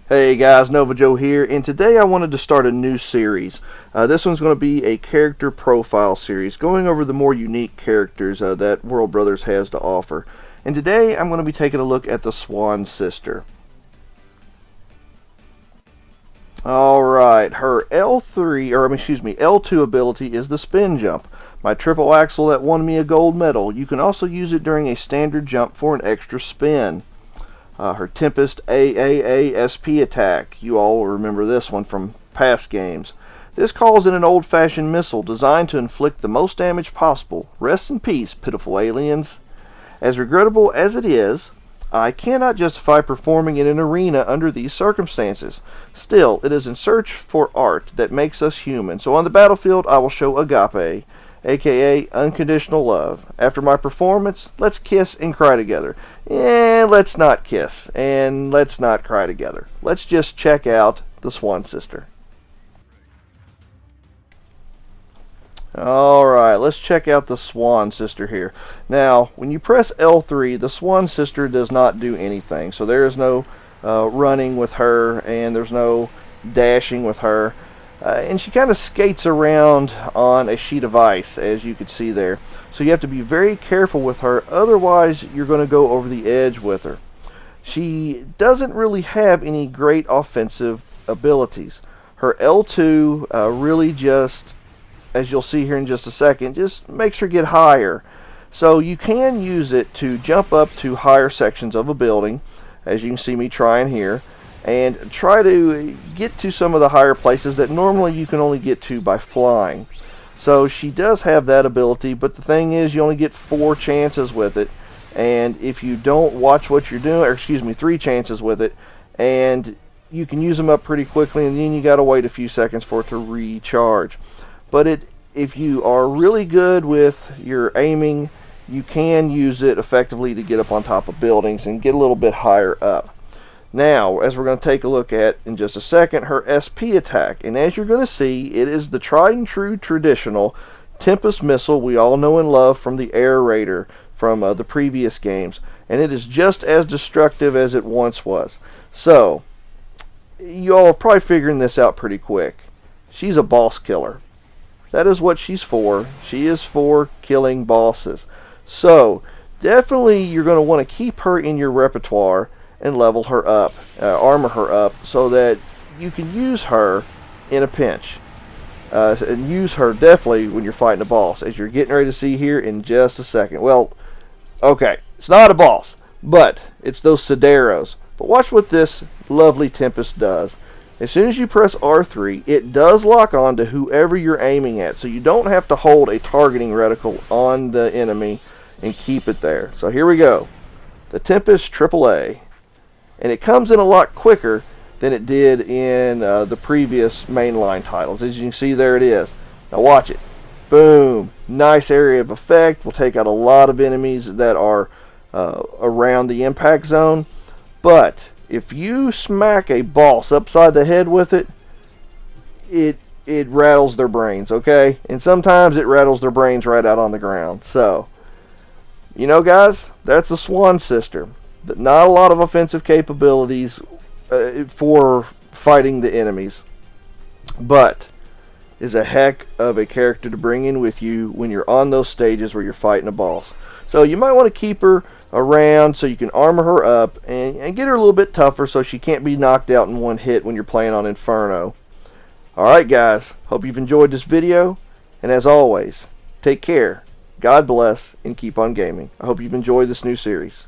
Hey guys, Nova Joe here, and today I wanted to start a new series. This one's going to be a character profile series, going over the more unique characters that World Brothers has to offer. And today I'm going to be taking a look at the SWAN sister. Alright, her L2 ability is the spin jump. My triple axle that won me a gold medal. You can also use it during a standard jump for an extra spin. Her Tempest AAASP attack. You all remember this one from past games. This calls in an old-fashioned missile designed to inflict the most damage possible. Rest in peace, pitiful aliens. As regrettable as it is, I cannot justify performing in an arena under these circumstances. Still, it is in search for art that makes us human. So on the battlefield, I will show agape, aka unconditional love. After my performance, let's kiss and cry together. Let's not kiss and let's not cry together. Let's just check out the SWAN sister. Alright, let's check out the SWAN sister here. Now, when you press L3, the SWAN sister does not do anything. So there is no running with her, and there's no dashing with her. And she kind of skates around on a sheet of ice, as you can see there. So you have to be very careful with her, otherwise you're going to go over the edge with her. She doesn't really have any great offensive abilities. Her L2 really just, as you'll see here in just a second, just makes her get higher. So you can use it to jump up to higher sections of a building, as you can see me trying here, and try to get to some of the higher places that normally you can only get to by flying. So she does have that ability, but the thing is you only get 4 chances with it, and if you don't watch what you're doing, or excuse me, 3 chances with it, and you can use them up pretty quickly, and then you gotta wait a few seconds for it to recharge. But if you are really good with your aiming, you can use it effectively to get up on top of buildings and get a little bit higher up. Now, as we're going to take a look at in just a second, her SP attack. And as you're going to see, it is the tried and true traditional Tempest missile we all know and love from the Air Raider from the previous games. And it is just as destructive as it once was. So, you all are probably figuring this out pretty quick. She's a boss killer. That is what she's for. She is for killing bosses. So, definitely you're going to want to keep her in your repertoire and level her up, armor her up, so that you can use her in a pinch. And use her definitely when you're fighting a boss, as you're getting ready to see here in just a second. Well, okay, it's not a boss, but it's those Sideros. But watch what this lovely Tempest does. As soon as you press R3, it does lock on to whoever you're aiming at, so you don't have to hold a targeting reticle on the enemy and keep it there. So here we go. The Tempest AAA. And it comes in a lot quicker than it did in the previous mainline titles. As you can see, there it is. Now watch it. Boom. Nice area of effect. We'll take out a lot of enemies that are around the impact zone. But if you smack a boss upside the head with it, it rattles their brains, okay? And sometimes it rattles their brains right out on the ground. So, you know, guys, that's the SWAN sister. Not a lot of offensive capabilities for fighting the enemies, but is a heck of a character to bring in with you when you're on those stages where you're fighting a boss. So you might want to keep her around so you can armor her up and get her a little bit tougher so she can't be knocked out in one hit when you're playing on Inferno. Alright guys, hope you've enjoyed this video, and as always, take care, God bless, and keep on gaming. I hope you've enjoyed this new series.